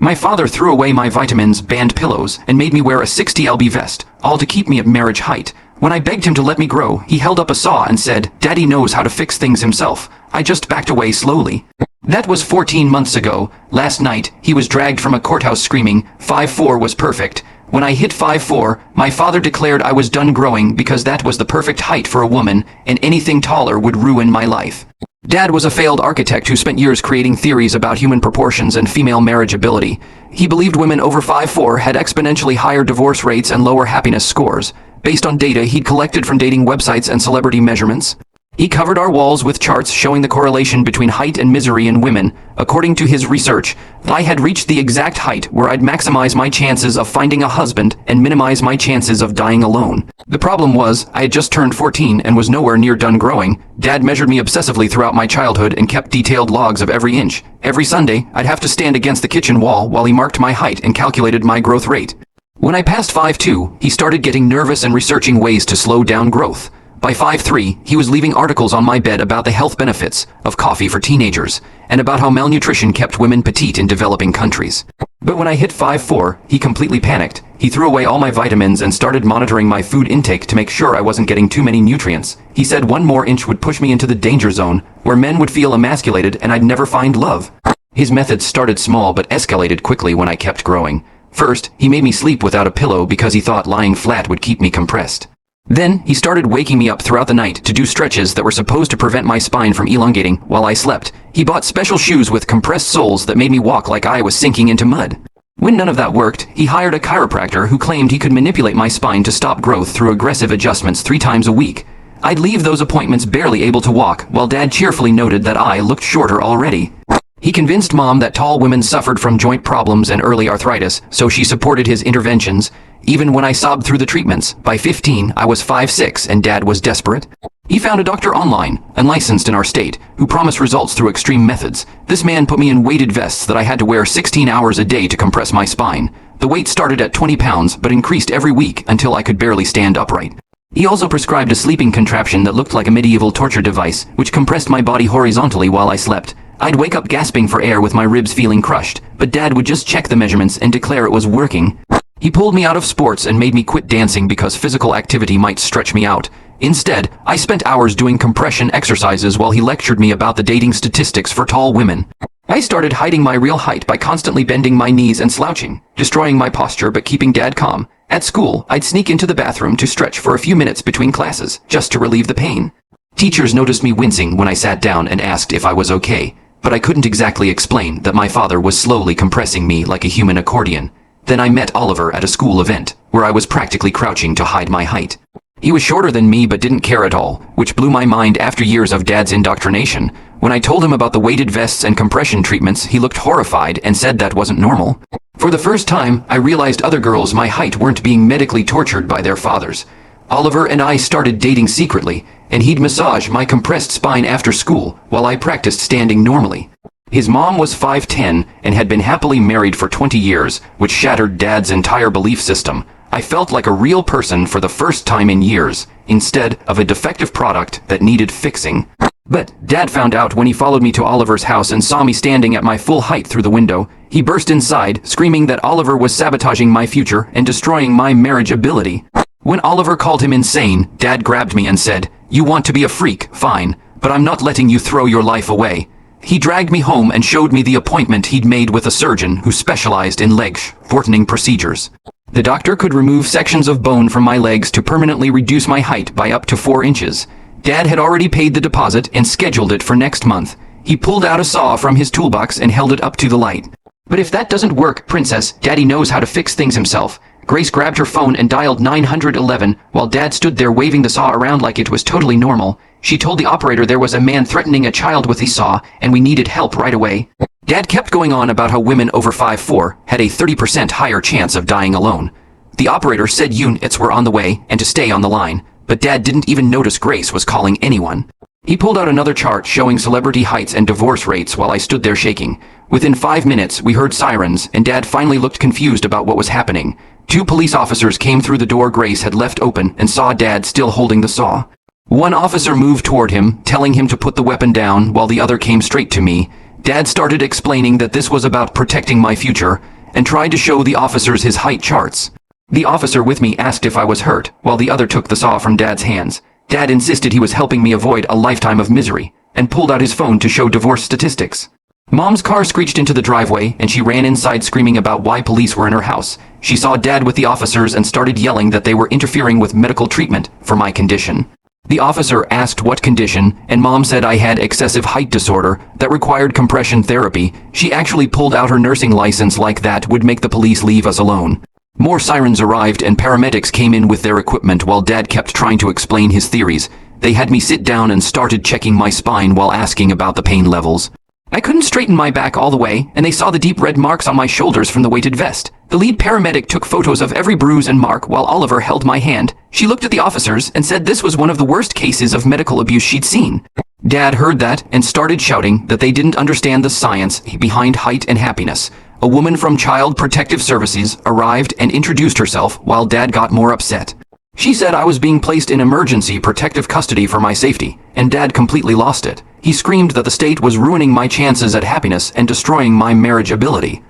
My father threw away my vitamins, banned pillows, and made me wear a 60 lb vest, all to keep me at marriage height. When I begged him to let me grow, he held up a saw and said, "Daddy knows how to fix things himself." I just backed away slowly. That was 14 months ago. Last night, he was dragged from a courthouse screaming, 5'4" was perfect. When I hit 5'4", my father declared I was done growing because that was the perfect height for a woman, and anything taller would ruin my life. Dad was a failed architect who spent years creating theories about human proportions and female marriageability. He believed women over 5'4" had exponentially higher divorce rates and lower happiness scores, based on data he'd collected from dating websites and celebrity measurements. He covered our walls with charts showing the correlation between height and misery in women. According to his research, I had reached the exact height where I'd maximize my chances of finding a husband and minimize my chances of dying alone. The problem was, I had just turned 14 and was nowhere near done growing. Dad measured me obsessively throughout my childhood and kept detailed logs of every inch. Every Sunday, I'd have to stand against the kitchen wall while he marked my height and calculated my growth rate. When I passed 5'2", he started getting nervous and researching ways to slow down growth. By 5'3", he was leaving articles on my bed about the health benefits of coffee for teenagers, and about how malnutrition kept women petite in developing countries. But when I hit 5'4", he completely panicked. He threw away all my vitamins and started monitoring my food intake to make sure I wasn't getting too many nutrients. He said 1 more inch would push me into the danger zone, where men would feel emasculated and I'd never find love. His methods started small but escalated quickly when I kept growing. First, he made me sleep without a pillow because he thought lying flat would keep me compressed. Then, he started waking me up throughout the night to do stretches that were supposed to prevent my spine from elongating while I slept. He bought special shoes with compressed soles that made me walk like I was sinking into mud. When none of that worked, he hired a chiropractor who claimed he could manipulate my spine to stop growth through aggressive adjustments 3 times a week. I'd leave those appointments barely able to walk, while Dad cheerfully noted that I looked shorter already. He convinced Mom that tall women suffered from joint problems and early arthritis, so she supported his interventions. Even when I sobbed through the treatments, by 15, I was 5'6", and Dad was desperate. He found a doctor online, unlicensed in our state, who promised results through extreme methods. This man put me in weighted vests that I had to wear 16 hours a day to compress my spine. The weight started at 20 pounds, but increased every week until I could barely stand upright. He also prescribed a sleeping contraption that looked like a medieval torture device, which compressed my body horizontally while I slept. I'd wake up gasping for air with my ribs feeling crushed, but Dad would just check the measurements and declare it was working. He pulled me out of sports and made me quit dancing because physical activity might stretch me out. Instead, I spent hours doing compression exercises while he lectured me about the dating statistics for tall women. I started hiding my real height by constantly bending my knees and slouching, destroying my posture but keeping Dad calm. At school, I'd sneak into the bathroom to stretch for a few minutes between classes, just to relieve the pain. Teachers noticed me wincing when I sat down and asked if I was okay, but I couldn't exactly explain that my father was slowly compressing me like a human accordion. Then I met Oliver at a school event, where I was practically crouching to hide my height. He was shorter than me but didn't care at all, which blew my mind after years of Dad's indoctrination. When I told him about the weighted vests and compression treatments, he looked horrified and said that wasn't normal. For the first time, I realized other girls my height weren't being medically tortured by their fathers. Oliver and I started dating secretly, and he'd massage my compressed spine after school while I practiced standing normally. His mom was 5'10" and had been happily married for 20 years, which shattered Dad's entire belief system. I felt like a real person for the first time in years, instead of a defective product that needed fixing. But Dad found out when he followed me to Oliver's house and saw me standing at my full height through the window. He burst inside, screaming that Oliver was sabotaging my future and destroying my marriage ability. When Oliver called him insane, Dad grabbed me and said, "You want to be a freak, fine, but I'm not letting you throw your life away." He dragged me home and showed me the appointment he'd made with a surgeon who specialized in leg shortening procedures. The doctor could remove sections of bone from my legs to permanently reduce my height by up to 4 inches. Dad had already paid the deposit and scheduled it for next month. He pulled out a saw from his toolbox and held it up to the light. "But if that doesn't work, Princess, Daddy knows how to fix things himself." Grace grabbed her phone and dialed 911 while Dad stood there waving the saw around like it was totally normal. She told the operator there was a man threatening a child with the saw and we needed help right away. Dad kept going on about how women over 5'4" had a 30% higher chance of dying alone. The operator said units were on the way and to stay on the line, but Dad didn't even notice Grace was calling anyone. He pulled out another chart showing celebrity heights and divorce rates while I stood there shaking. Within 5 minutes, we heard sirens, and Dad finally looked confused about what was happening. 2 police officers came through the door Grace had left open and saw Dad still holding the saw. One officer moved toward him, telling him to put the weapon down, while the other came straight to me. Dad started explaining that this was about protecting my future, and tried to show the officers his height charts. The officer with me asked if I was hurt, while the other took the saw from Dad's hands. Dad insisted he was helping me avoid a lifetime of misery, and pulled out his phone to show divorce statistics. Mom's car screeched into the driveway, and she ran inside screaming about why police were in her house. She saw Dad with the officers and started yelling that they were interfering with medical treatment for my condition. The officer asked what condition, and Mom said I had excessive height disorder that required compression therapy. She actually pulled out her nursing license like that would make the police leave us alone. More sirens arrived and paramedics came in with their equipment while Dad kept trying to explain his theories. They had me sit down and started checking my spine while asking about the pain levels. I couldn't straighten my back all the way, and they saw the deep red marks on my shoulders from the weighted vest. The lead paramedic took photos of every bruise and mark while Oliver held my hand. She looked at the officers and said this was one of the worst cases of medical abuse she'd seen. Dad heard that and started shouting that they didn't understand the science behind height and happiness. A woman from Child Protective Services arrived and introduced herself while Dad got more upset. She said I was being placed in emergency protective custody for my safety, and Dad completely lost it. He screamed that the state was ruining my chances at happiness and destroying my marriage ability.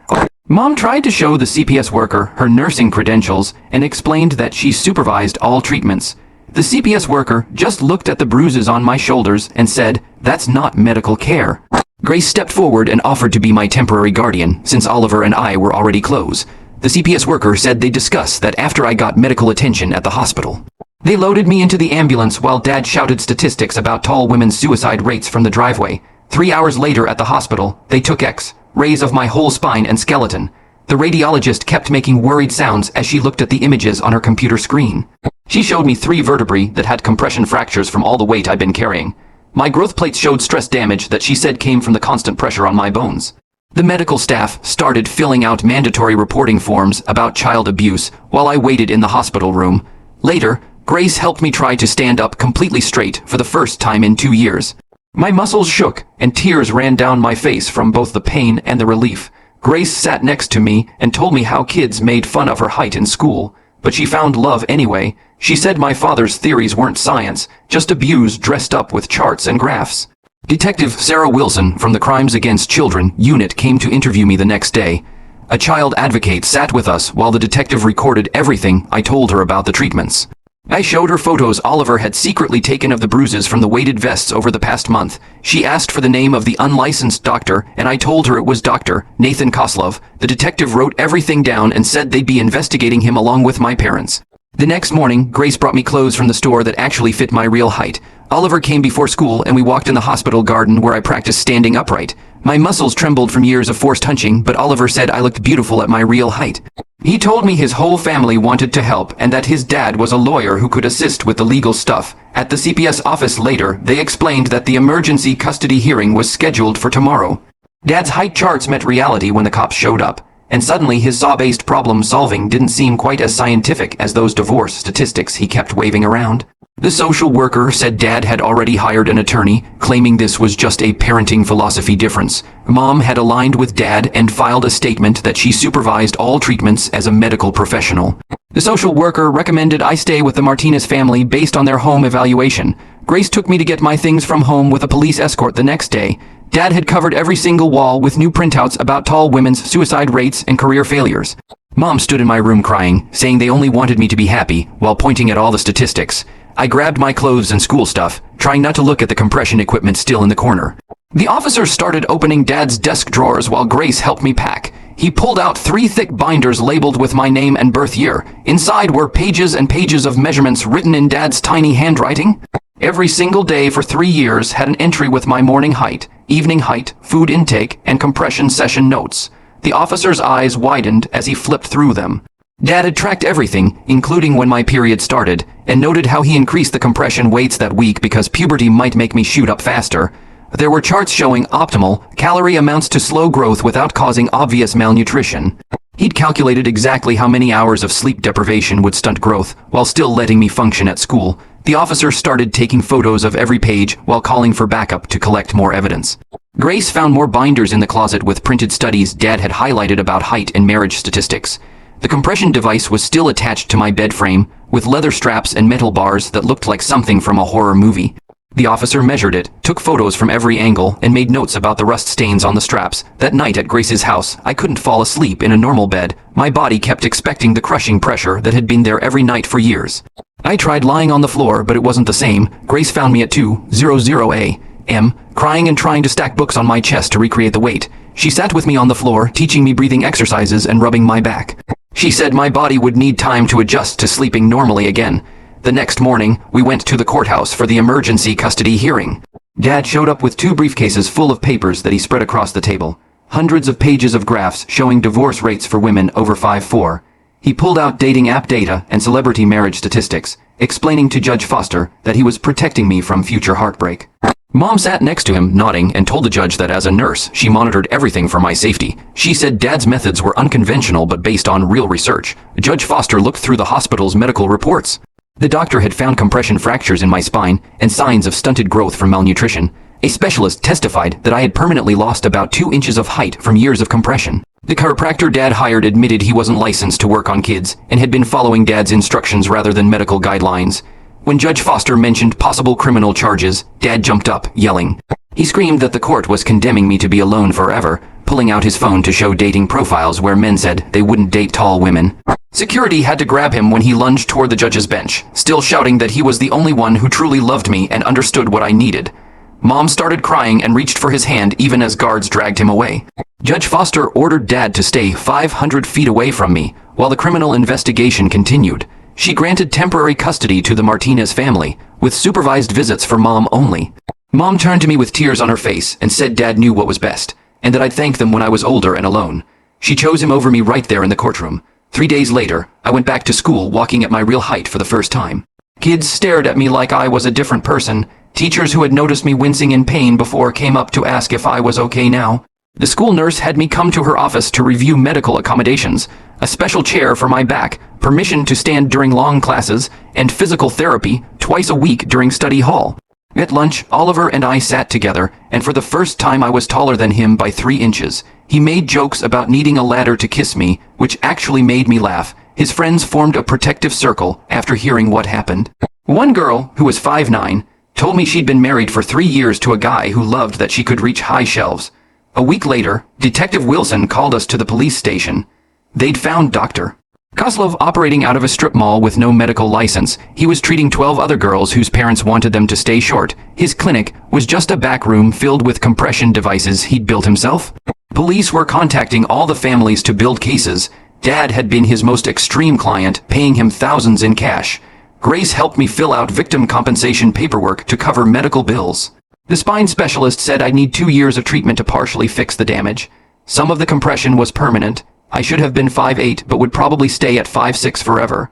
Mom tried to show the CPS worker her nursing credentials and explained that she supervised all treatments. The CPS worker just looked at the bruises on my shoulders and said, "That's not medical care." Grace stepped forward and offered to be my temporary guardian, since Oliver and I were already close. The CPS worker said they discussed that after I got medical attention at the hospital. They loaded me into the ambulance while Dad shouted statistics about tall women's suicide rates from the driveway. 3 hours later at the hospital, they took X-rays of my whole spine and skeleton. The radiologist kept making worried sounds as she looked at the images on her computer screen. She showed me 3 vertebrae that had compression fractures from all the weight I'd been carrying. My growth plates showed stress damage that she said came from the constant pressure on my bones. The medical staff started filling out mandatory reporting forms about child abuse while I waited in the hospital room. Later, Grace helped me try to stand up completely straight for the first time in 2 years. My muscles shook, and tears ran down my face from both the pain and the relief. Grace sat next to me and told me how kids made fun of her height in school, but she found love anyway. She said my father's theories weren't science, just abuse dressed up with charts and graphs. Detective Sarah Wilson from the Crimes Against Children unit came to interview me the next day. A child advocate sat with us while the detective recorded everything I told her about the treatments. I showed her photos Oliver had secretly taken of the bruises from the weighted vests over the past month. She asked for the name of the unlicensed doctor, and I told her it was Dr. Nathan Koslov. The detective wrote everything down and said they'd be investigating him along with my parents. The next morning, Grace brought me clothes from the store that actually fit my real height. Oliver came before school, and we walked in the hospital garden where I practiced standing upright. My muscles trembled from years of forced hunching, but Oliver said I looked beautiful at my real height. He told me his whole family wanted to help and that his dad was a lawyer who could assist with the legal stuff. At the CPS office later, they explained that the emergency custody hearing was scheduled for tomorrow. Dad's height charts met reality when the cops showed up, and suddenly his saw-based problem-solving didn't seem quite as scientific as those divorce statistics he kept waving around. The social worker said Dad had already hired an attorney, claiming this was just a parenting philosophy difference. Mom had aligned with Dad and filed a statement that she supervised all treatments as a medical professional. The social worker recommended I stay with the Martinez family based on their home evaluation. Grace took me to get my things from home with a police escort the next day. Dad had covered every single wall with new printouts about tall women's suicide rates and career failures. Mom stood in my room crying, saying they only wanted me to be happy, while pointing at all the statistics. I grabbed my clothes and school stuff, trying not to look at the compression equipment still in the corner. The officers started opening Dad's desk drawers while Grace helped me pack. He pulled out 3 thick binders labeled with my name and birth year. Inside were pages and pages of measurements written in Dad's tiny handwriting. Every single day for 3 years had an entry with my morning height, evening height, food intake, and compression session notes. The officer's eyes widened as he flipped through them. Dad had tracked everything, including when my period started, and noted how he increased the compression weights that week because puberty might make me shoot up faster. There were charts showing optimal calorie amounts to slow growth without causing obvious malnutrition. He'd calculated exactly how many hours of sleep deprivation would stunt growth, while still letting me function at school. The officer started taking photos of every page while calling for backup to collect more evidence. Grace found more binders in the closet with printed studies Dad had highlighted about height and marriage statistics. The compression device was still attached to my bed frame, with leather straps and metal bars that looked like something from a horror movie. The officer measured it, took photos from every angle, and made notes about the rust stains on the straps. That night at Grace's house, I couldn't fall asleep in a normal bed. My body kept expecting the crushing pressure that had been there every night for years. I tried lying on the floor, but it wasn't the same. Grace found me at 2:00 a.m., crying and trying to stack books on my chest to recreate the weight. She sat with me on the floor, teaching me breathing exercises and rubbing my back. She said my body would need time to adjust to sleeping normally again. The next morning, we went to the courthouse for the emergency custody hearing. Dad showed up with 2 briefcases full of papers that he spread across the table. Hundreds of pages of graphs showing divorce rates for women over 5'4". He pulled out dating app data and celebrity marriage statistics, explaining to Judge Foster that he was protecting me from future heartbreak. Mom sat next to him, nodding, and told the judge that as a nurse, she monitored everything for my safety. She said Dad's methods were unconventional but based on real research. Judge Foster looked through the hospital's medical reports. The doctor had found compression fractures in my spine and signs of stunted growth from malnutrition. A specialist testified that I had permanently lost about 2 inches of height from years of compression. The chiropractor Dad hired admitted he wasn't licensed to work on kids and had been following Dad's instructions rather than medical guidelines. When Judge Foster mentioned possible criminal charges, Dad jumped up, yelling. He screamed that the court was condemning me to be alone forever, pulling out his phone to show dating profiles where men said they wouldn't date tall women. Security had to grab him when he lunged toward the judge's bench, still shouting that he was the only one who truly loved me and understood what I needed. Mom started crying and reached for his hand even as guards dragged him away. Judge Foster ordered Dad to stay 500 feet away from me while the criminal investigation continued. She granted temporary custody to the Martinez family, with supervised visits for Mom only. Mom turned to me with tears on her face and said Dad knew what was best, and that I'd thank them when I was older and alone. She chose him over me right there in the courtroom. 3 days later, I went back to school walking at my real height for the first time. Kids stared at me like I was a different person. Teachers who had noticed me wincing in pain before came up to ask if I was okay now. The school nurse had me come to her office to review medical accommodations, a special chair for my back, permission to stand during long classes, and physical therapy twice a week during study hall. At lunch, Oliver and I sat together, and for the first time I was taller than him by 3 inches. He made jokes about needing a ladder to kiss me, which actually made me laugh. His friends formed a protective circle after hearing what happened. One girl, who was 5'9", told me she'd been married for 3 years to a guy who loved that she could reach high shelves. A week later, Detective Wilson called us to the police station. They'd found Dr. Koslov operating out of a strip mall with no medical license. He was treating 12 other girls whose parents wanted them to stay short. His clinic was just a back room filled with compression devices he'd built himself. Police were contacting all the families to build cases. Dad had been his most extreme client, paying him thousands in cash. Grace helped me fill out victim compensation paperwork to cover medical bills. The spine specialist said I'd need 2 years of treatment to partially fix the damage. Some of the compression was permanent. I should have been 5'8", but would probably stay at 5'6" forever.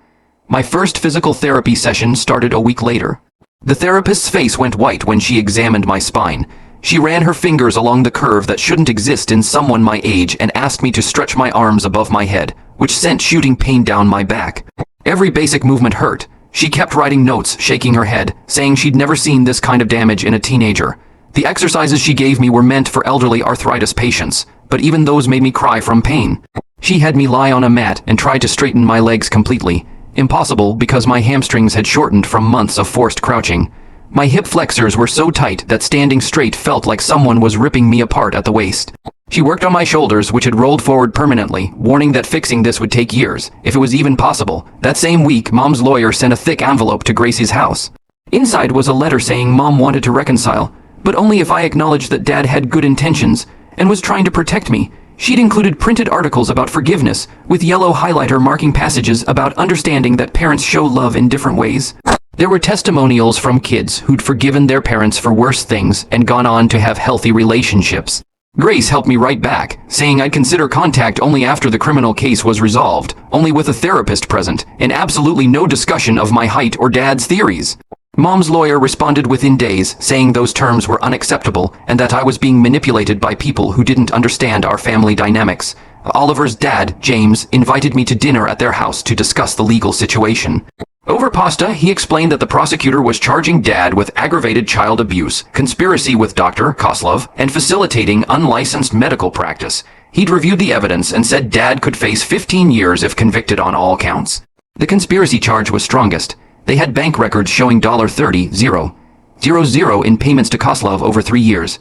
My first physical therapy session started a week later. The therapist's face went white when she examined my spine. She ran her fingers along the curve that shouldn't exist in someone my age and asked me to stretch my arms above my head, which sent shooting pain down my back. Every basic movement hurt. She kept writing notes, shaking her head, saying she'd never seen this kind of damage in a teenager. The exercises she gave me were meant for elderly arthritis patients, but even those made me cry from pain. She had me lie on a mat and tried to straighten my legs completely. Impossible because my hamstrings had shortened from months of forced crouching. My hip flexors were so tight that standing straight felt like someone was ripping me apart at the waist. She worked on my shoulders, which had rolled forward permanently, warning that fixing this would take years, if it was even possible. That same week, Mom's lawyer sent a thick envelope to Gracie's house. Inside was a letter saying Mom wanted to reconcile, but only if I acknowledged that Dad had good intentions and was trying to protect me. She'd included printed articles about forgiveness, with yellow highlighter marking passages about understanding that parents show love in different ways. There were testimonials from kids who'd forgiven their parents for worse things and gone on to have healthy relationships. Grace helped me write back, saying I'd consider contact only after the criminal case was resolved, only with a therapist present, and absolutely no discussion of my height or Dad's theories. Mom's lawyer responded within days, saying those terms were unacceptable and that I was being manipulated by people who didn't understand our family dynamics. Oliver's dad, James, invited me to dinner at their house to discuss the legal situation. Over pasta, he explained that the prosecutor was charging Dad with aggravated child abuse, conspiracy with Dr. Koslov, and facilitating unlicensed medical practice. He'd reviewed the evidence and said Dad could face 15 years if convicted on all counts. The conspiracy charge was strongest. They had bank records showing $30,000 0 in payments to Koslov over 3 years.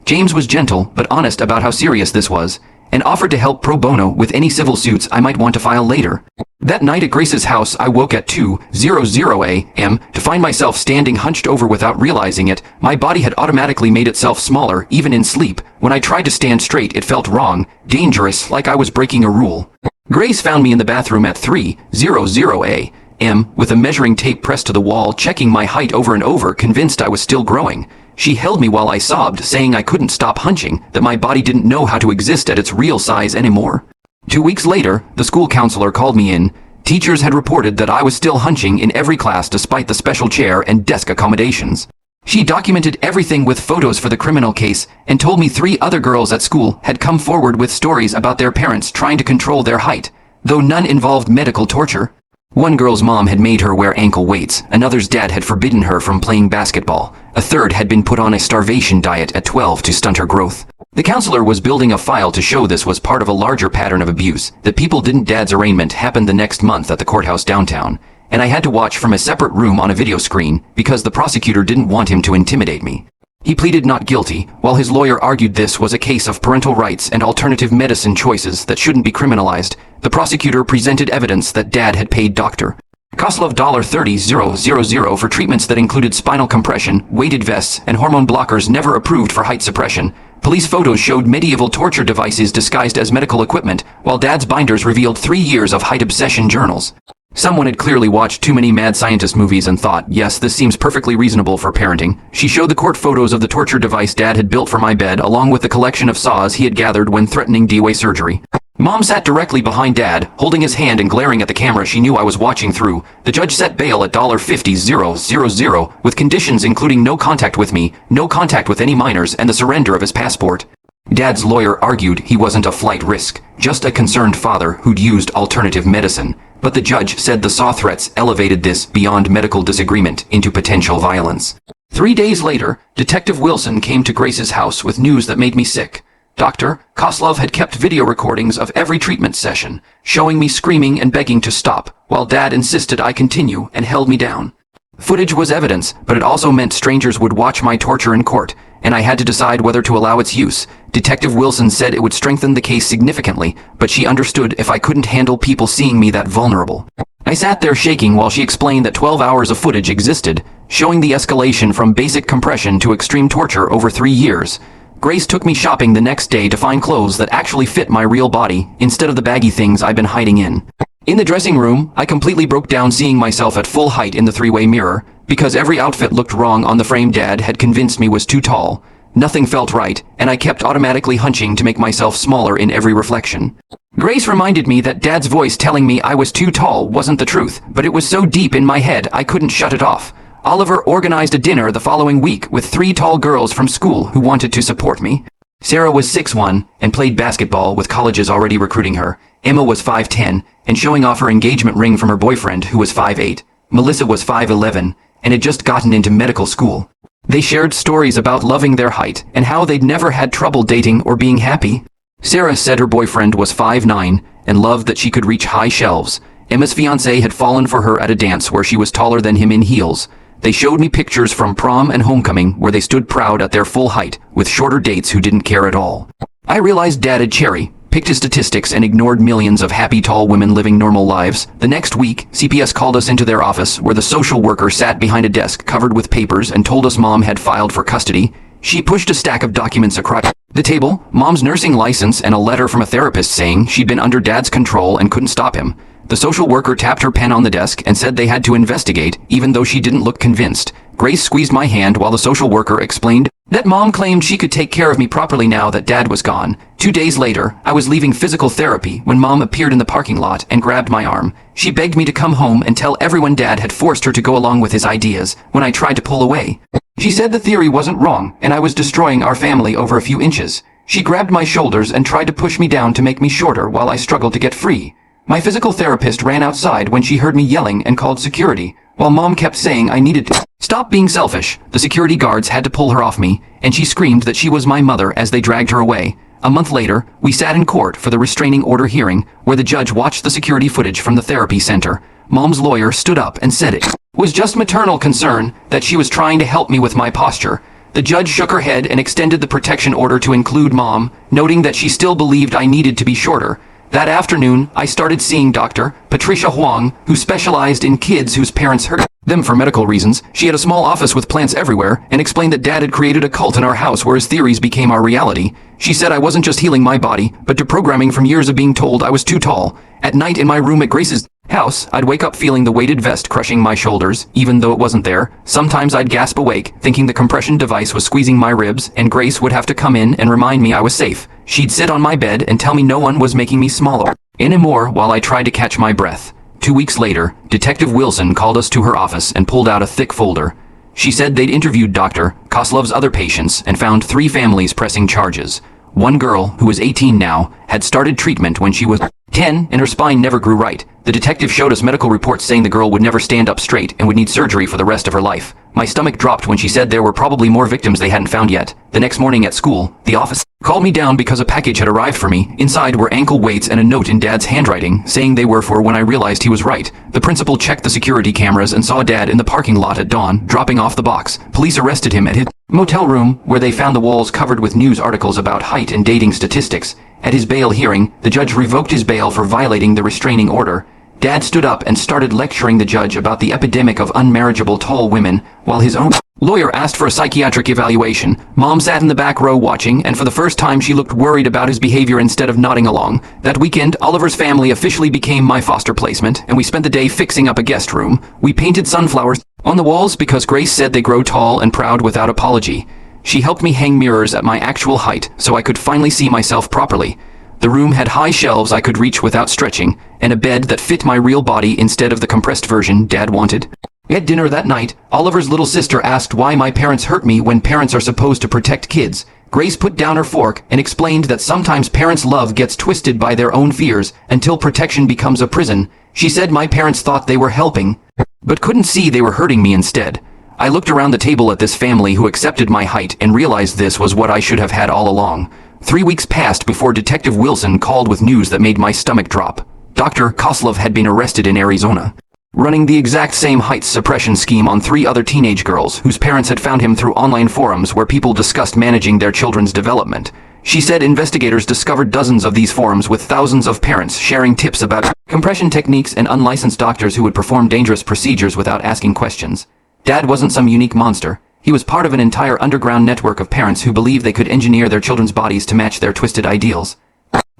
James was gentle but honest about how serious this was, and offered to help pro bono with any civil suits I might want to file later. That night at Grace's house, I woke at 2:00 a.m. to find myself standing hunched over without realizing it. My body had automatically made itself smaller, even in sleep. When I tried to stand straight, it felt wrong, dangerous, like I was breaking a rule. Grace found me in the bathroom at 3:00 a.m. with a measuring tape pressed to the wall, checking my height over and over, convinced I was still growing. She held me while I sobbed, saying I couldn't stop hunching, that my body didn't know how to exist at its real size anymore. 2 weeks later, the school counselor called me in. Teachers had reported that I was still hunching in every class despite the special chair and desk accommodations. She documented everything with photos for the criminal case and told me 3 other girls at school had come forward with stories about their parents trying to control their height, though none involved medical torture. One girl's mom had made her wear ankle weights, another's dad had forbidden her from playing basketball, a third had been put on a starvation diet at 12 to stunt her growth. The counselor was building a file to show this was part of a larger pattern of abuse. The people didn't dad's arraignment happened the next month at the courthouse downtown, and I had to watch from a separate room on a video screen because the prosecutor didn't want him to intimidate me. He pleaded not guilty, while his lawyer argued this was a case of parental rights and alternative medicine choices that shouldn't be criminalized. The prosecutor presented evidence that dad had paid Dr. Koslov $30,000 for treatments that included spinal compression, weighted vests, and hormone blockers never approved for height suppression. Police photos showed medieval torture devices disguised as medical equipment, while dad's binders revealed 3 years of height obsession journals. Someone had clearly watched too many mad scientist movies and thought, yes, this seems perfectly reasonable for parenting. She showed the court photos of the torture device dad had built for my bed, along with the collection of saws he had gathered when threatening D-Way surgery. Mom sat directly behind dad, holding his hand and glaring at the camera she knew I was watching through. The judge set bail at $50,000 with conditions including no contact with me, no contact with any minors, and the surrender of his passport. Dad's lawyer argued he wasn't a flight risk, just a concerned father who'd used alternative medicine. But the judge said the saw threats elevated this beyond medical disagreement into potential violence. 3 days later, Detective Wilson came to Grace's house with news that made me sick. Dr. Koslov had kept video recordings of every treatment session, showing me screaming and begging to stop, while Dad insisted I continue and held me down. Footage was evidence, but it also meant strangers would watch my torture in court, and I had to decide whether to allow its use. Detective Wilson said it would strengthen the case significantly, but she understood if I couldn't handle people seeing me that vulnerable. I sat there shaking while she explained that 12 hours of footage existed, showing the escalation from basic compression to extreme torture over 3 years. Grace took me shopping the next day to find clothes that actually fit my real body, instead of the baggy things I'd been hiding in. In the dressing room, I completely broke down seeing myself at full height in the 3-way mirror, because every outfit looked wrong on the frame Dad had convinced me was too tall. Nothing felt right, and I kept automatically hunching to make myself smaller in every reflection. Grace reminded me that Dad's voice telling me I was too tall wasn't the truth, but it was so deep in my head I couldn't shut it off. Oliver organized a dinner the following week with 3 tall girls from school who wanted to support me. Sarah was 6'1" and played basketball with colleges already recruiting her. Emma was 5'10" and showing off her engagement ring from her boyfriend, who was 5'8". Melissa was 5'11" and had just gotten into medical school. They shared stories about loving their height and how they'd never had trouble dating or being happy. Sarah said her boyfriend was 5'9" and loved that she could reach high shelves. Emma's fiancé had fallen for her at a dance where she was taller than him in heels. They showed me pictures from prom and homecoming where they stood proud at their full height, with shorter dates who didn't care at all. I realized Dad had cherry picked his statistics and ignored millions of happy tall women living normal lives. The next week, CPS called us into their office, where the social worker sat behind a desk covered with papers and told us Mom had filed for custody. She pushed a stack of documents across the table, Mom's nursing license and a letter from a therapist saying she'd been under Dad's control and couldn't stop him. The social worker tapped her pen on the desk and said they had to investigate, even though she didn't look convinced. Grace squeezed my hand while the social worker explained that Mom claimed she could take care of me properly now that Dad was gone. 2 days later, I was leaving physical therapy when Mom appeared in the parking lot and grabbed my arm. She begged me to come home and tell everyone Dad had forced her to go along with his ideas when I tried to pull away. She said the theory wasn't wrong and I was destroying our family over a few inches. She grabbed my shoulders and tried to push me down to make me shorter while I struggled to get free. My physical therapist ran outside when she heard me yelling and called security, while Mom kept saying I needed to stop being selfish. The security guards had to pull her off me, and she screamed that she was my mother as they dragged her away. A month later, we sat in court for the restraining order hearing, where the judge watched the security footage from the therapy center. Mom's lawyer stood up and said it was just maternal concern, that she was trying to help me with my posture. The judge shook her head and extended the protection order to include Mom, noting that she still believed I needed to be shorter. That afternoon, I started seeing Dr. Patricia Huang, who specialized in kids whose parents hurt them for medical reasons. She had a small office with plants everywhere and explained that Dad had created a cult in our house where his theories became our reality. She said I wasn't just healing my body, but deprogramming from years of being told I was too tall. At night in my room at Grace's house, I'd wake up feeling the weighted vest crushing my shoulders, even though it wasn't there. Sometimes I'd gasp awake, thinking the compression device was squeezing my ribs, and Grace would have to come in and remind me I was safe. She'd sit on my bed and tell me no one was making me smaller anymore while I tried to catch my breath. 2 weeks later, Detective Wilson called us to her office and pulled out a thick folder. She said they'd interviewed Dr. Koslov's other patients and found 3 families pressing charges. One girl, who is 18 now, had started treatment when she was 10 and her spine never grew right. The detective showed us medical reports saying the girl would never stand up straight and would need surgery for the rest of her life. My stomach dropped when she said there were probably more victims they hadn't found yet. The next morning at school, the office called me down because a package had arrived for me. Inside were ankle weights and a note in Dad's handwriting, saying they were for when I realized he was right. The principal checked the security cameras and saw Dad in the parking lot at dawn, dropping off the box. Police arrested him at his motel room, where they found the walls covered with news articles about height and dating statistics. At his bail hearing, the judge revoked his bail for violating the restraining order. Dad stood up and started lecturing the judge about the epidemic of unmarriageable tall women, while his own lawyer asked for a psychiatric evaluation. Mom sat in the back row watching, and for the first time she looked worried about his behavior instead of nodding along. That weekend, Oliver's family officially became my foster placement, and we spent the day fixing up a guest room. We painted sunflowers on the walls because Grace said they grow tall and proud without apology. She helped me hang mirrors at my actual height so I could finally see myself properly. The room had high shelves I could reach without stretching, and a bed that fit my real body instead of the compressed version Dad wanted. At dinner that night, Oliver's little sister asked why my parents hurt me when parents are supposed to protect kids. Grace put down her fork and explained that sometimes parents' love gets twisted by their own fears until protection becomes a prison. She said my parents thought they were helping, but couldn't see they were hurting me instead. I looked around the table at this family who accepted my height and realized this was what I should have had all along. 3 weeks passed before Detective Wilson called with news that made my stomach drop. Dr. Koslov had been arrested in Arizona, running the exact same height suppression scheme on 3 other teenage girls whose parents had found him through online forums where people discussed managing their children's development. She said investigators discovered dozens of these forums with thousands of parents sharing tips about compression techniques and unlicensed doctors who would perform dangerous procedures without asking questions. Dad wasn't some unique monster. He was part of an entire underground network of parents who believed they could engineer their children's bodies to match their twisted ideals.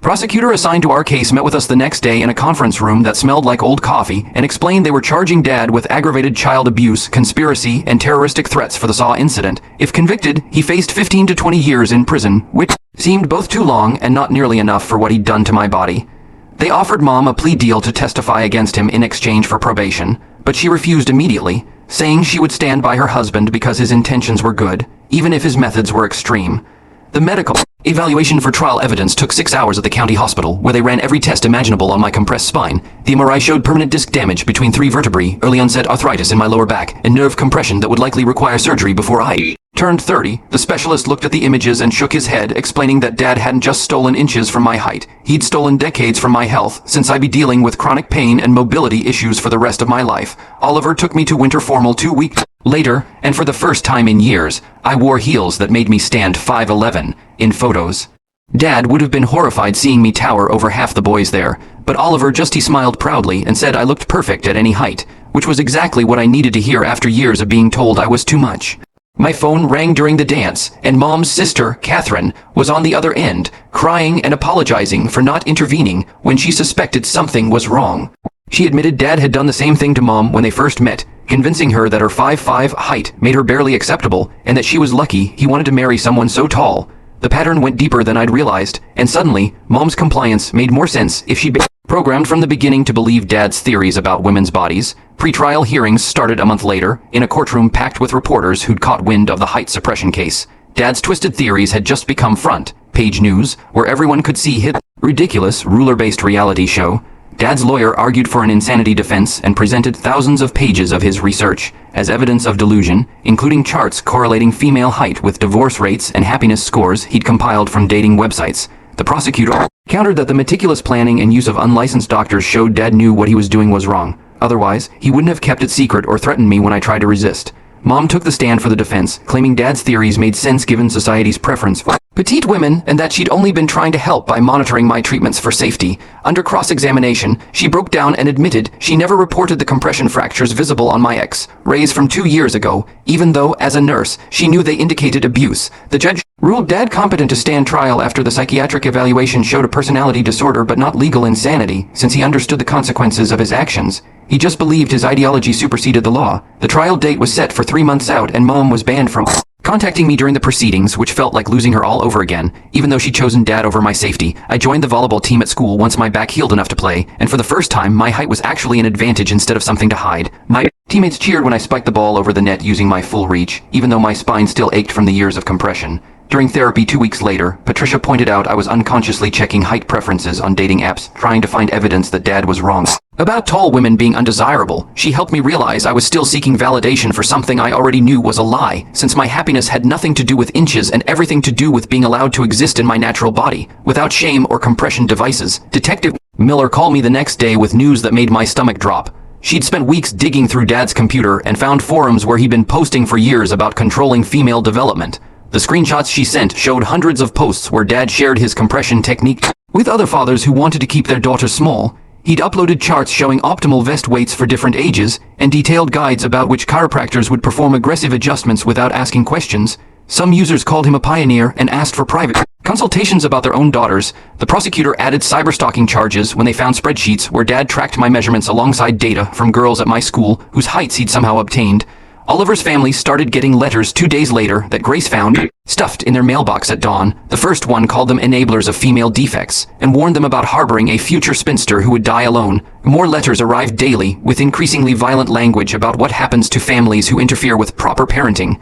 Prosecutor assigned to our case met with us the next day in a conference room that smelled like old coffee and explained they were charging Dad with aggravated child abuse, conspiracy, and terroristic threats for the SAW incident. If convicted, he faced 15 to 20 years in prison, which seemed both too long and not nearly enough for what he'd done to my body. They offered Mom a plea deal to testify against him in exchange for probation, but she refused immediately, saying she would stand by her husband because his intentions were good, even if his methods were extreme. The medical evaluation for trial evidence took 6 hours at the county hospital, where they ran every test imaginable on my compressed spine. The MRI showed permanent disc damage between 3 vertebrae, early onset arthritis in my lower back, and nerve compression that would likely require surgery before I turned 30. The specialist looked at the images and shook his head, explaining that Dad hadn't just stolen inches from my height. He'd stolen decades from my health, since I'd be dealing with chronic pain and mobility issues for the rest of my life. Oliver took me to winter formal 2 weeks later, and for the first time in years, I wore heels that made me stand 5'11" in photos. Dad would have been horrified seeing me tower over half the boys there, but Oliver he smiled proudly and said I looked perfect at any height, which was exactly what I needed to hear after years of being told I was too much. My phone rang during the dance, and Mom's sister, Catherine, was on the other end, crying and apologizing for not intervening when she suspected something was wrong. She admitted Dad had done the same thing to Mom when they first met, convincing her that her 5'5" height made her barely acceptable, and that she was lucky he wanted to marry someone so tall. The pattern went deeper than I'd realized, and suddenly, Mom's compliance made more sense if she'd been programmed from the beginning to believe Dad's theories about women's bodies. Pre-trial hearings started a month later, in a courtroom packed with reporters who'd caught wind of the height suppression case. Dad's twisted theories had just become front-page news, where everyone could see his ridiculous, ruler-based reality show. Dad's lawyer argued for an insanity defense and presented thousands of pages of his research as evidence of delusion, including charts correlating female height with divorce rates and happiness scores he'd compiled from dating websites. The prosecutor countered that the meticulous planning and use of unlicensed doctors showed Dad knew what he was doing was wrong. Otherwise, he wouldn't have kept it secret or threatened me when I tried to resist. Mom took the stand for the defense, claiming Dad's theories made sense given society's preference for petite women and that she'd only been trying to help by monitoring my treatments for safety. Under cross-examination, she broke down and admitted she never reported the compression fractures visible on my X-rays from 2 years ago, even though, as a nurse, she knew they indicated abuse. The judge ruled Dad competent to stand trial after the psychiatric evaluation showed a personality disorder but not legal insanity, since he understood the consequences of his actions. He just believed his ideology superseded the law. The trial date was set for 3 months out and Mom was banned from contacting me during the proceedings, which felt like losing her all over again. Even though she'd chosen Dad over my safety, I joined the volleyball team at school once my back healed enough to play, and for the first time, my height was actually an advantage instead of something to hide. My teammates cheered when I spiked the ball over the net using my full reach, even though my spine still ached from the years of compression. During therapy 2 weeks later, Patricia pointed out I was unconsciously checking height preferences on dating apps, trying to find evidence that Dad was wrong about tall women being undesirable. She helped me realize I was still seeking validation for something I already knew was a lie, since my happiness had nothing to do with inches and everything to do with being allowed to exist in my natural body, without shame or compression devices. Detective Miller called me the next day with news that made my stomach drop. She'd spent weeks digging through Dad's computer and found forums where he'd been posting for years about controlling female development. The screenshots she sent showed hundreds of posts where Dad shared his compression technique with other fathers who wanted to keep their daughters small. He'd uploaded charts showing optimal vest weights for different ages, and detailed guides about which chiropractors would perform aggressive adjustments without asking questions. Some users called him a pioneer and asked for private consultations about their own daughters. The prosecutor added cyberstalking charges when they found spreadsheets where Dad tracked my measurements alongside data from girls at my school whose heights he'd somehow obtained. Oliver's family started getting letters 2 days later that Grace found stuffed in their mailbox at dawn. The first one called them enablers of female defects and warned them about harboring a future spinster who would die alone. More letters arrived daily with increasingly violent language about what happens to families who interfere with proper parenting.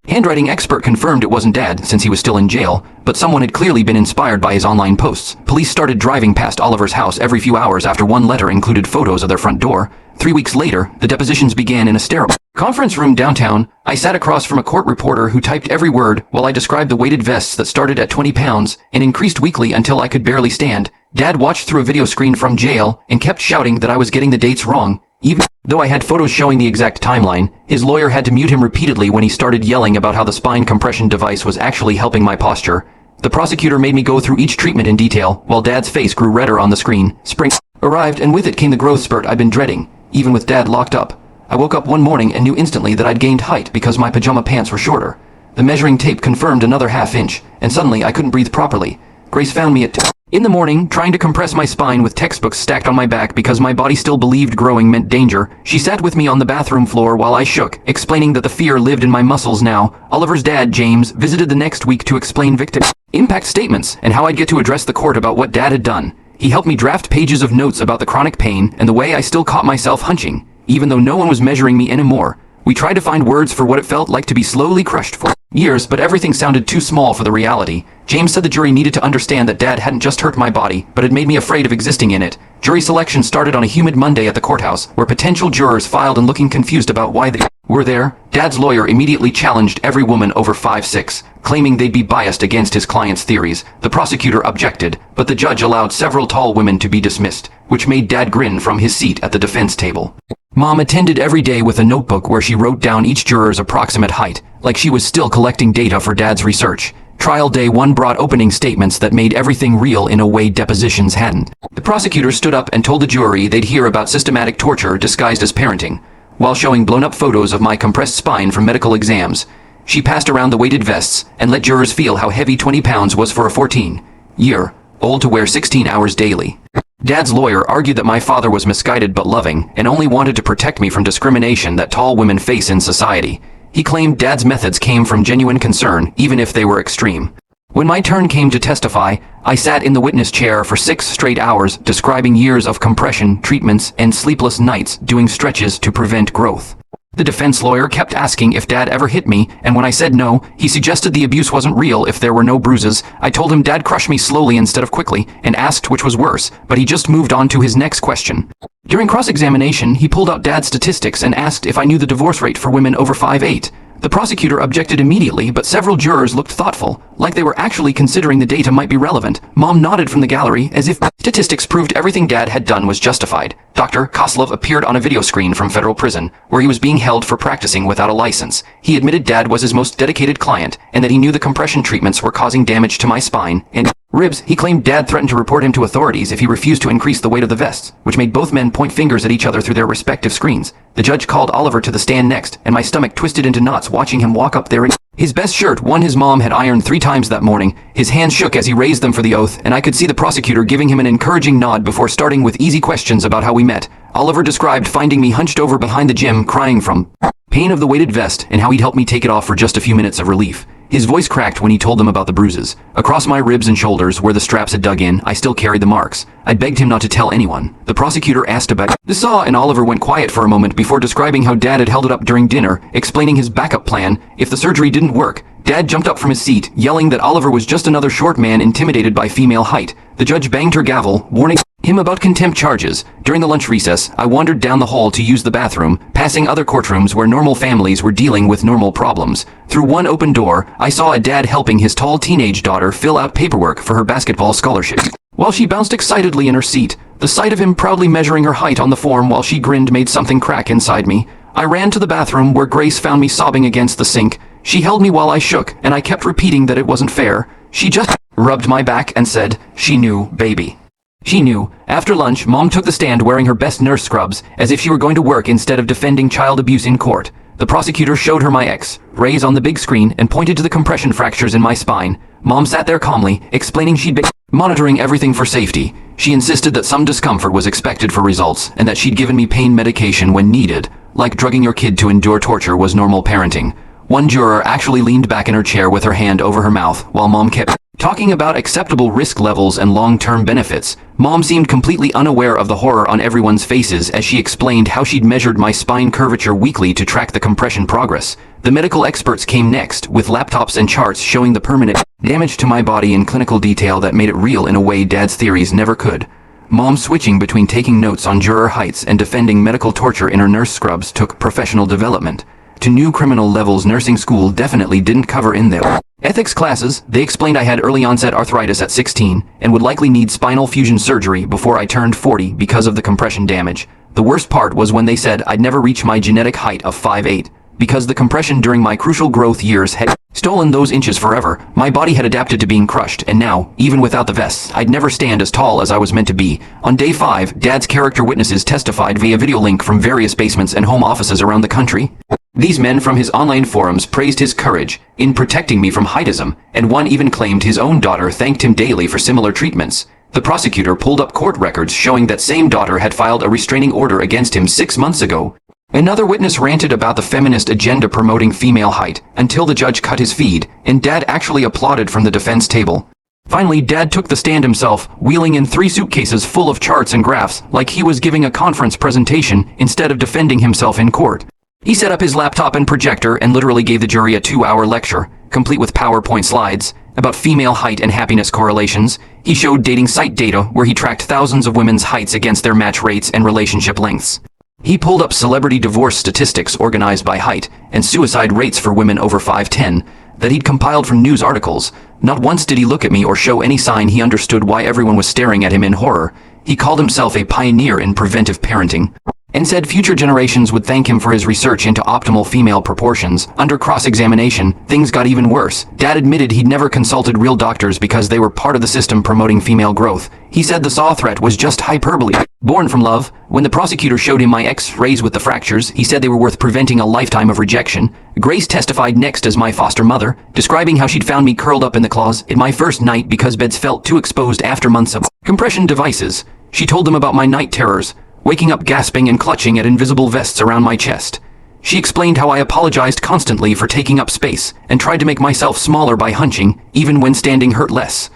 Handwriting expert confirmed it wasn't Dad since he was still in jail, but someone had clearly been inspired by his online posts. Police started driving past Oliver's house every few hours after one letter included photos of their front door. 3 weeks later, the depositions began in a sterile conference room downtown. I sat across from a court reporter who typed every word while I described the weighted vests that started at 20 pounds and increased weekly until I could barely stand. Dad watched through a video screen from jail and kept shouting that I was getting the dates wrong. Even though I had photos showing the exact timeline, his lawyer had to mute him repeatedly when he started yelling about how the spine compression device was actually helping my posture. The prosecutor made me go through each treatment in detail, while Dad's face grew redder on the screen. Spring arrived, and with it came the growth spurt I'd been dreading, even with Dad locked up. I woke up one morning and knew instantly that I'd gained height because my pajama pants were shorter. The measuring tape confirmed another ½ inch, and suddenly I couldn't breathe properly. Grace found me at 2 in the morning, trying to compress my spine with textbooks stacked on my back because my body still believed growing meant danger. She sat with me on the bathroom floor while I shook, explaining that the fear lived in my muscles now. Oliver's dad, James, visited the next week to explain victim impact statements and how I'd get to address the court about what Dad had done. He helped me draft pages of notes about the chronic pain and the way I still caught myself hunching, even though no one was measuring me anymore. We tried to find words for what it felt like to be slowly crushed for years, but everything sounded too small for the reality. James said the jury needed to understand that Dad hadn't just hurt my body, but had made me afraid of existing in it. Jury selection started on a humid Monday at the courthouse, where potential jurors filed and looking confused about why they were there. Dad's lawyer immediately challenged every woman over 5'6", claiming they'd be biased against his client's theories. The prosecutor objected, but the judge allowed several tall women to be dismissed, which made Dad grin from his seat at the defense table. Mom attended every day with a notebook where she wrote down each juror's approximate height, like she was still collecting data for Dad's research. Trial day 1 brought opening statements that made everything real in a way depositions hadn't. The prosecutor stood up and told the jury they'd hear about systematic torture disguised as parenting, while showing blown-up photos of my compressed spine from medical exams. She passed around the weighted vests and let jurors feel how heavy 20 pounds was for a 14-year-old to wear 16 hours daily. Dad's lawyer argued that my father was misguided but loving and only wanted to protect me from discrimination that tall women face in society. He claimed Dad's methods came from genuine concern, even if they were extreme. When my turn came to testify, I sat in the witness chair for 6 straight hours, describing years of compression, treatments, and sleepless nights doing stretches to prevent growth. The defense lawyer kept asking if Dad ever hit me, and when I said no, he suggested the abuse wasn't real if there were no bruises. I told him Dad crushed me slowly instead of quickly, and asked which was worse, but he just moved on to his next question. During cross-examination, he pulled out Dad's statistics and asked if I knew the divorce rate for women over 5'8". The prosecutor objected immediately, but several jurors looked thoughtful, like they were actually considering the data might be relevant. Mom nodded from the gallery, as if statistics proved everything Dad had done was justified. Dr. Koslov appeared on a video screen from federal prison, where he was being held for practicing without a license. He admitted Dad was his most dedicated client, and that he knew the compression treatments were causing damage to my spine and ribs. He claimed Dad threatened to report him to authorities if he refused to increase the weight of the vests, which made both men point fingers at each other through their respective screens. The judge called Oliver to the stand next, and my stomach twisted into knots watching him walk up there in his best shirt, one his mom had ironed 3 times that morning. His hands shook as he raised them for the oath, and I could see the prosecutor giving him an encouraging nod before starting with easy questions about how we met. Oliver described finding me hunched over behind the gym crying from pain of the weighted vest, and how he'd helped me take it off for just a few minutes of relief. His voice cracked when he told them about the bruises. Across my ribs and shoulders, where the straps had dug in, I still carried the marks. I begged him not to tell anyone. The prosecutor asked about the saw, and Oliver went quiet for a moment before describing how Dad had held it up during dinner, explaining his backup plan if the surgery didn't work. Dad jumped up from his seat, yelling that Oliver was just another short man intimidated by female height. The judge banged her gavel, warning him about contempt charges. During the lunch recess, I wandered down the hall to use the bathroom, passing other courtrooms where normal families were dealing with normal problems. Through one open door, I saw a dad helping his tall teenage daughter fill out paperwork for her basketball scholarship. While she bounced excitedly in her seat, the sight of him proudly measuring her height on the form while she grinned made something crack inside me. I ran to the bathroom, where Grace found me sobbing against the sink. She held me while I shook, and I kept repeating that it wasn't fair. She just rubbed my back and said, "She knew, baby." She knew. After lunch, Mom took the stand wearing her best nurse scrubs, as if she were going to work instead of defending child abuse in court. The prosecutor showed her my X-rays on the big screen and pointed to the compression fractures in my spine. Mom sat there calmly, explaining she'd been monitoring everything for safety. She insisted that some discomfort was expected for results, and that she'd given me pain medication when needed. Like drugging your kid to endure torture was normal parenting. One juror actually leaned back in her chair with her hand over her mouth, while Mom kept talking about acceptable risk levels and long-term benefits. Mom seemed completely unaware of the horror on everyone's faces as she explained how she'd measured my spine curvature weekly to track the compression progress. The medical experts came next, with laptops and charts showing the permanent damage to my body in clinical detail that made it real in a way Dad's theories never could. Mom switching between taking notes on juror heights and defending medical torture in her nurse scrubs took professional development to new criminal levels nursing school definitely didn't cover in their ethics classes. They explained I had early onset arthritis at 16 and would likely need spinal fusion surgery before I turned 40 because of the compression damage. The worst part was when they said I'd never reach my genetic height of 5'8", because the compression during my crucial growth years had stolen those inches forever. My body had adapted to being crushed, and now, even without the vests, I'd never stand as tall as I was meant to be. On day 5, Dad's character witnesses testified via video link from various basements and home offices around the country. These men from his online forums praised his courage in protecting me from heightism, and one even claimed his own daughter thanked him daily for similar treatments. The prosecutor pulled up court records showing that same daughter had filed a restraining order against him 6 months ago. Another witness ranted about the feminist agenda promoting female height, until the judge cut his feed, and Dad actually applauded from the defense table. Finally, Dad took the stand himself, wheeling in 3 suitcases full of charts and graphs, like he was giving a conference presentation instead of defending himself in court. He set up his laptop and projector and literally gave the jury a 2-hour lecture, complete with PowerPoint slides, about female height and happiness correlations. He showed dating site data where he tracked thousands of women's heights against their match rates and relationship lengths. He pulled up celebrity divorce statistics organized by height and suicide rates for women over 5'10" that he'd compiled from news articles. Not once did he look at me or show any sign he understood why everyone was staring at him in horror. He called himself a pioneer in preventive parenting, and said future generations would thank him for his research into optimal female proportions. Under cross-examination, things got even worse. Dad admitted he'd never consulted real doctors because they were part of the system promoting female growth. He said the saw threat was just hyperbole, born from love. When the prosecutor showed him my X-rays with the fractures, he said they were worth preventing a lifetime of rejection. Grace testified next as my foster mother, describing how she'd found me curled up in the closet my first night because beds felt too exposed after months of compression devices. She told them about my night terrors, waking up gasping and clutching at invisible vests around my chest. She explained how I apologized constantly for taking up space and tried to make myself smaller by hunching, even when standing hurt less.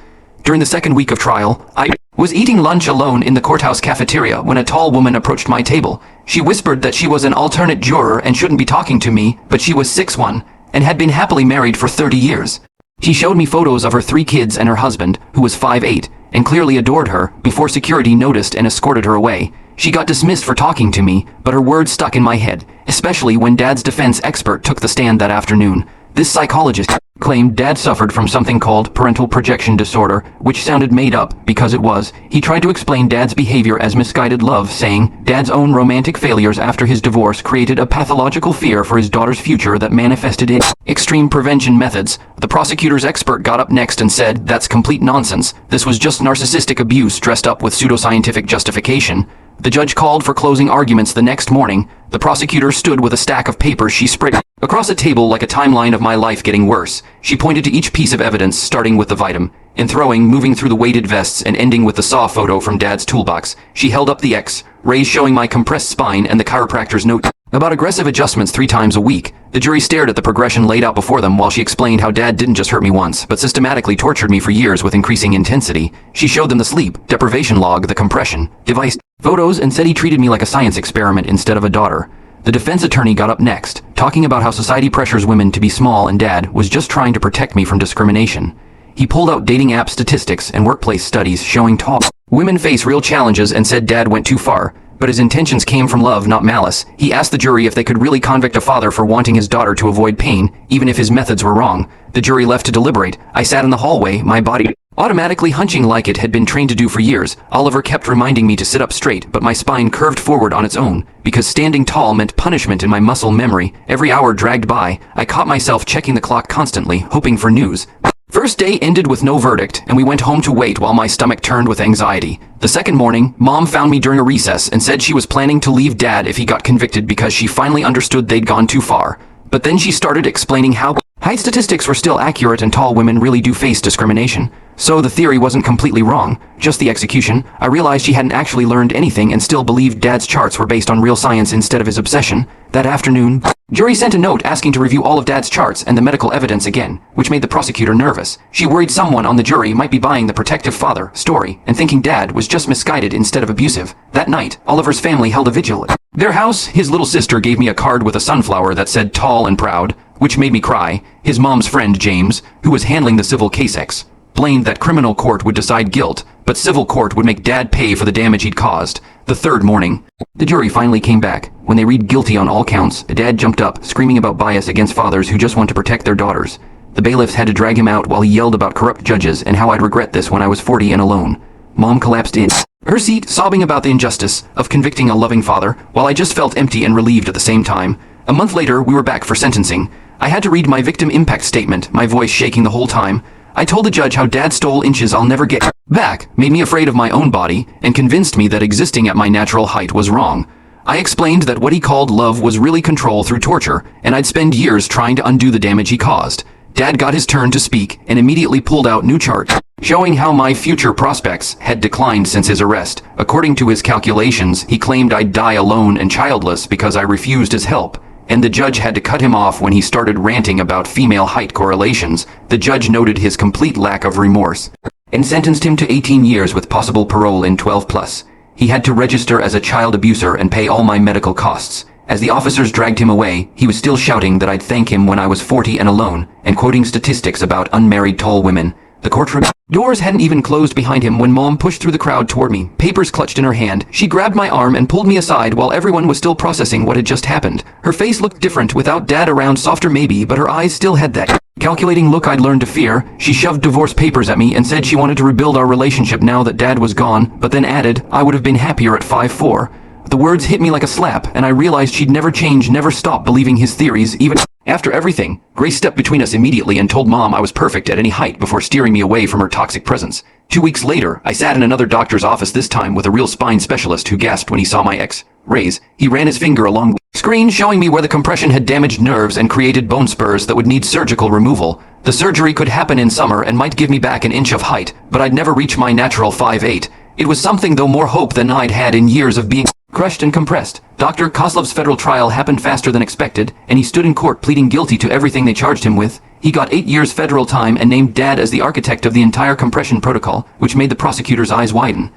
During the second week of trial, I was eating lunch alone in the courthouse cafeteria when a tall woman approached my table. She whispered that she was an alternate juror and shouldn't be talking to me, but she was 6'1" and had been happily married for 30 years. She showed me photos of her 3 kids and her husband, who was 5'8", and clearly adored her, before security noticed and escorted her away. She got dismissed for talking to me, but her words stuck in my head, especially when Dad's defense expert took the stand that afternoon. This psychologist claimed Dad suffered from something called parental projection disorder, which sounded made up, because it was. He tried to explain Dad's behavior as misguided love, saying Dad's own romantic failures after his divorce created a pathological fear for his daughter's future that manifested in extreme prevention methods. The prosecutor's expert got up next and said, "That's complete nonsense. This was just narcissistic abuse dressed up with pseudoscientific justification." The judge called for closing arguments the next morning. The prosecutor stood with a stack of papers she spread across a table like a timeline of my life getting worse. She pointed to each piece of evidence, starting with the vitam, in throwing, moving through the weighted vests, and ending with the saw photo from Dad's toolbox. She held up the X-rays showing my compressed spine and the chiropractor's note about aggressive adjustments 3 times a week. The jury stared at the progression laid out before them while she explained how Dad didn't just hurt me once, but systematically tortured me for years with increasing intensity. She showed them the sleep deprivation log, the compression device photos, and said he treated me like a science experiment instead of a daughter. The defense attorney got up next, talking about how society pressures women to be small and Dad was just trying to protect me from discrimination. He pulled out dating app statistics and workplace studies showing tall women face real challenges and said Dad went too far, but his intentions came from love, not malice. He asked the jury if they could really convict a father for wanting his daughter to avoid pain, even if his methods were wrong. The jury left to deliberate. I sat in the hallway, my body automatically hunching like it had been trained to do for years. Oliver kept reminding me to sit up straight, but my spine curved forward on its own, because standing tall meant punishment in my muscle memory. Every hour dragged by, I caught myself checking the clock constantly, hoping for news. First day ended with no verdict, and we went home to wait while my stomach turned with anxiety. The second morning, Mom found me during a recess and said she was planning to leave Dad if he got convicted because she finally understood they'd gone too far. But then she started explaining how height statistics were still accurate and tall women really do face discrimination. So the theory wasn't completely wrong, just the execution. I realized she hadn't actually learned anything and still believed Dad's charts were based on real science instead of his obsession. That afternoon, jury sent a note asking to review all of Dad's charts and the medical evidence again, which made the prosecutor nervous. She worried someone on the jury might be buying the protective father story and thinking Dad was just misguided instead of abusive. That night, Oliver's family held a vigil at their house. His little sister gave me a card with a sunflower that said tall and proud, which made me cry. His mom's friend, James, who was handling the civil case, blamed that criminal court would decide guilt, but civil court would make Dad pay for the damage he'd caused. The third morning, the jury finally came back. When they read guilty on all counts, Dad jumped up, screaming about bias against fathers who just want to protect their daughters. The bailiffs had to drag him out while he yelled about corrupt judges and how I'd regret this when I was 40 and alone. Mom collapsed in her seat, sobbing about the injustice of convicting a loving father, while I just felt empty and relieved at the same time. A month later, we were back for sentencing. I had to read my victim impact statement, my voice shaking the whole time. I told the judge how Dad stole inches I'll never get back, made me afraid of my own body, and convinced me that existing at my natural height was wrong. I explained that what he called love was really control through torture, and I'd spend years trying to undo the damage he caused. Dad got his turn to speak and immediately pulled out new charts, showing how my future prospects had declined since his arrest. According to his calculations, he claimed I'd die alone and childless because I refused his help. And the judge had to cut him off when he started ranting about female height correlations. The judge noted his complete lack of remorse and sentenced him to 18 years with possible parole in 12+. He had to register as a child abuser and pay all my medical costs. As the officers dragged him away, he was still shouting that I'd thank him when I was 40 and alone, and quoting statistics about unmarried tall women. The courtroom doors hadn't even closed behind him when Mom pushed through the crowd toward me, papers clutched in her hand. She grabbed my arm and pulled me aside while everyone was still processing what had just happened. Her face looked different without Dad around, softer maybe, but her eyes still had that calculating look I'd learned to fear. She shoved divorce papers at me and said she wanted to rebuild our relationship now that Dad was gone, but then added, I would have been happier at 5'4". The words hit me like a slap, and I realized she'd never change, never stop believing his theories, even after everything. Grace stepped between us immediately and told Mom I was perfect at any height before steering me away from her toxic presence. 2 weeks later, I sat in another doctor's office, this time with a real spine specialist who gasped when he saw my X-rays. He ran his finger along the screen showing me where the compression had damaged nerves and created bone spurs that would need surgical removal. The surgery could happen in summer and might give me back an inch of height, but I'd never reach my natural 5'8". It was something, though, more hope than I'd had in years of being crushed and compressed. Dr. Kozlov's federal trial happened faster than expected, and he stood in court pleading guilty to everything they charged him with. He got 8 years federal time and named Dad as the architect of the entire compression protocol, which made the prosecutor's eyes widen.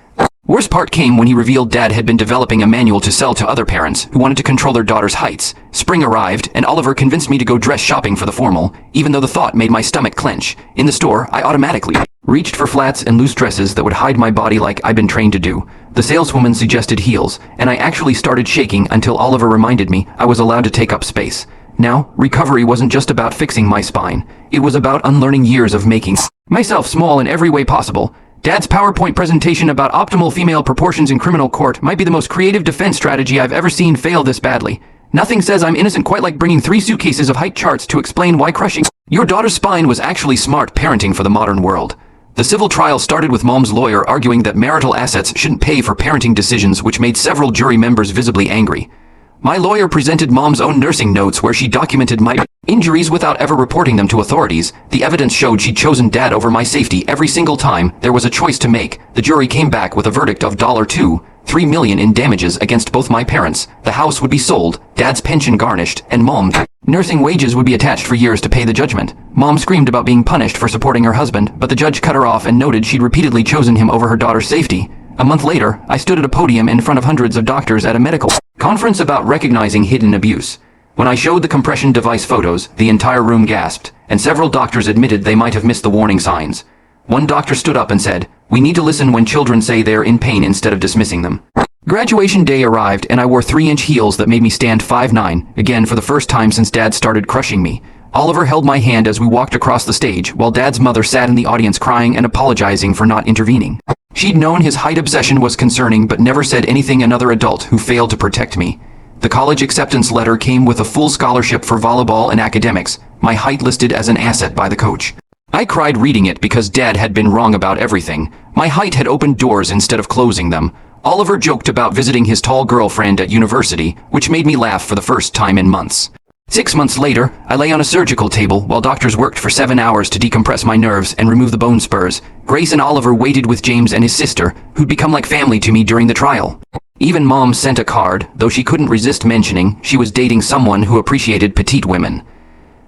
Worst part came when he revealed Dad had been developing a manual to sell to other parents who wanted to control their daughters' heights. Spring arrived, and Oliver convinced me to go dress shopping for the formal, even though the thought made my stomach clench. In the store, I automatically Reached for flats and loose dresses that would hide my body like I'd been trained to do. The saleswoman suggested heels, and I actually started shaking until Oliver reminded me I was allowed to take up space. Now, recovery wasn't just about fixing my spine. It was about unlearning years of making myself small in every way possible. Dad's PowerPoint presentation about optimal female proportions in criminal court might be the most creative defense strategy I've ever seen fail this badly. Nothing says I'm innocent quite like bringing 3 suitcases of height charts to explain why crushing your daughter's spine was actually smart parenting for the modern world. The civil trial started with Mom's lawyer arguing that marital assets shouldn't pay for parenting decisions, which made several jury members visibly angry. My lawyer presented Mom's own nursing notes where she documented my injuries without ever reporting them to authorities. The evidence showed she'd chosen Dad over my safety every single time there was a choice to make. The jury came back with a verdict of $3 million in damages against both my parents. The house would be sold, Dad's pension garnished, and Mom's nursing wages would be attached for years to pay the judgment. Mom screamed about being punished for supporting her husband, but the judge cut her off and noted she'd repeatedly chosen him over her daughter's safety. A month later, I stood at a podium in front of hundreds of doctors at a medical conference about recognizing hidden abuse. When I showed the compression device photos, the entire room gasped, and several doctors admitted they might have missed the warning signs. One doctor stood up and said, "We need to listen when children say they're in pain instead of dismissing them." Graduation day arrived, and I wore 3-inch heels that made me stand 5'9", again for the first time since Dad started crushing me. Oliver held my hand as we walked across the stage, while Dad's mother sat in the audience crying and apologizing for not intervening. She'd known his height obsession was concerning, but never said anything another adult who failed to protect me. The college acceptance letter came with a full scholarship for volleyball and academics, my height listed as an asset by the coach. I cried reading it because Dad had been wrong about everything. My height had opened doors instead of closing them. Oliver joked about visiting his tall girlfriend at university, which made me laugh for the first time in months. 6 months later, I lay on a surgical table while doctors worked for 7 hours to decompress my nerves and remove the bone spurs. Grace and Oliver waited with James and his sister, who'd become like family to me during the trial. Even Mom sent a card, though she couldn't resist mentioning she was dating someone who appreciated petite women.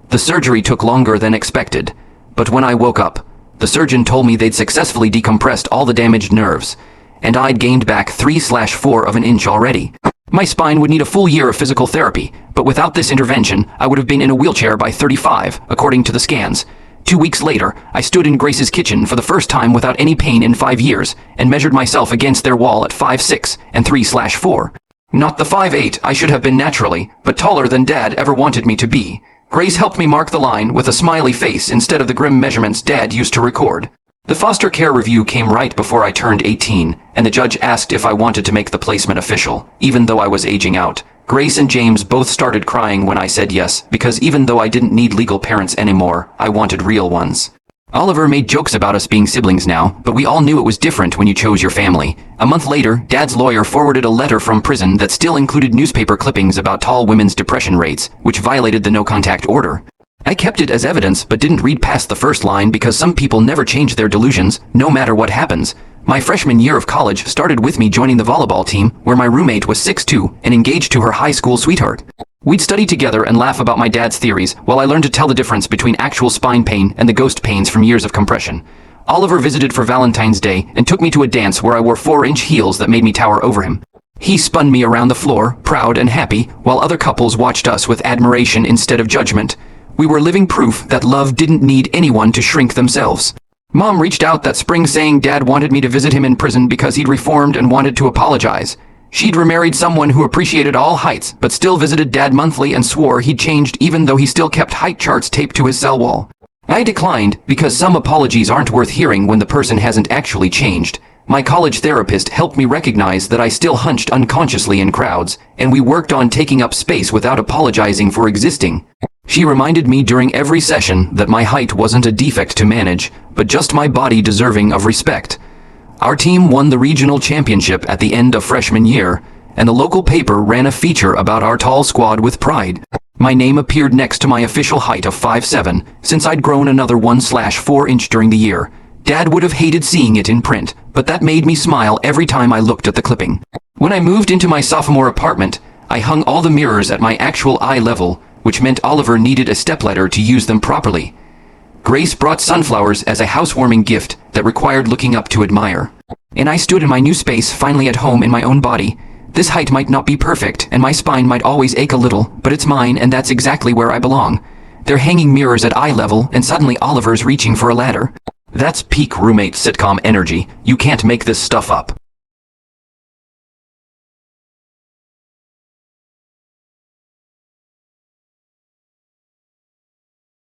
The surgery took longer than expected, but when I woke up, the surgeon told me they'd successfully decompressed all the damaged nerves, and I'd gained back 3/4 of an inch already. My spine would need a full year of physical therapy, but without this intervention, I would have been in a wheelchair by 35, according to the scans. 2 weeks later, I stood in Grace's kitchen for the first time without any pain in 5 years, and measured myself against their wall at 5'6" and 3/4. Not the 5'8" I should have been naturally, but taller than Dad ever wanted me to be. Grace helped me mark the line with a smiley face instead of the grim measurements Dad used to record. The foster care review came right before I turned 18, and the judge asked if I wanted to make the placement official, even though I was aging out. Grace and James both started crying when I said yes, because even though I didn't need legal parents anymore, I wanted real ones. Oliver made jokes about us being siblings now, but we all knew it was different when you chose your family. A month later, Dad's lawyer forwarded a letter from prison that still included newspaper clippings about tall women's depression rates, which violated the no-contact order. I kept it as evidence but didn't read past the first line because some people never change their delusions, no matter what happens. My freshman year of college started with me joining the volleyball team, where my roommate was 6'2" and engaged to her high school sweetheart. We'd study together and laugh about my dad's theories, while I learned to tell the difference between actual spine pain and the ghost pains from years of compression. Oliver visited for Valentine's Day and took me to a dance where I wore 4-inch heels that made me tower over him. He spun me around the floor, proud and happy, while other couples watched us with admiration instead of judgment. We were living proof that love didn't need anyone to shrink themselves. Mom reached out that spring saying Dad wanted me to visit him in prison because he'd reformed and wanted to apologize. She'd remarried someone who appreciated all heights, but still visited Dad monthly and swore he'd changed even though he still kept height charts taped to his cell wall. I declined because some apologies aren't worth hearing when the person hasn't actually changed. My college therapist helped me recognize that I still hunched unconsciously in crowds, and we worked on taking up space without apologizing for existing. She reminded me during every session that my height wasn't a defect to manage, but just my body deserving of respect. Our team won the regional championship at the end of freshman year, and the local paper ran a feature about our tall squad with pride. My name appeared next to my official height of 5'7", since I'd grown another 1/4 inch during the year. Dad would have hated seeing it in print, but that made me smile every time I looked at the clipping. When I moved into my sophomore apartment, I hung all the mirrors at my actual eye level, which meant Oliver needed a stepladder to use them properly. Grace brought sunflowers as a housewarming gift that required looking up to admire. And I stood in my new space, finally at home in my own body. This height might not be perfect, and my spine might always ache a little, but it's mine, and that's exactly where I belong. They're hanging mirrors at eye level, and suddenly Oliver's reaching for a ladder. That's peak roommate sitcom energy. You can't make this stuff up.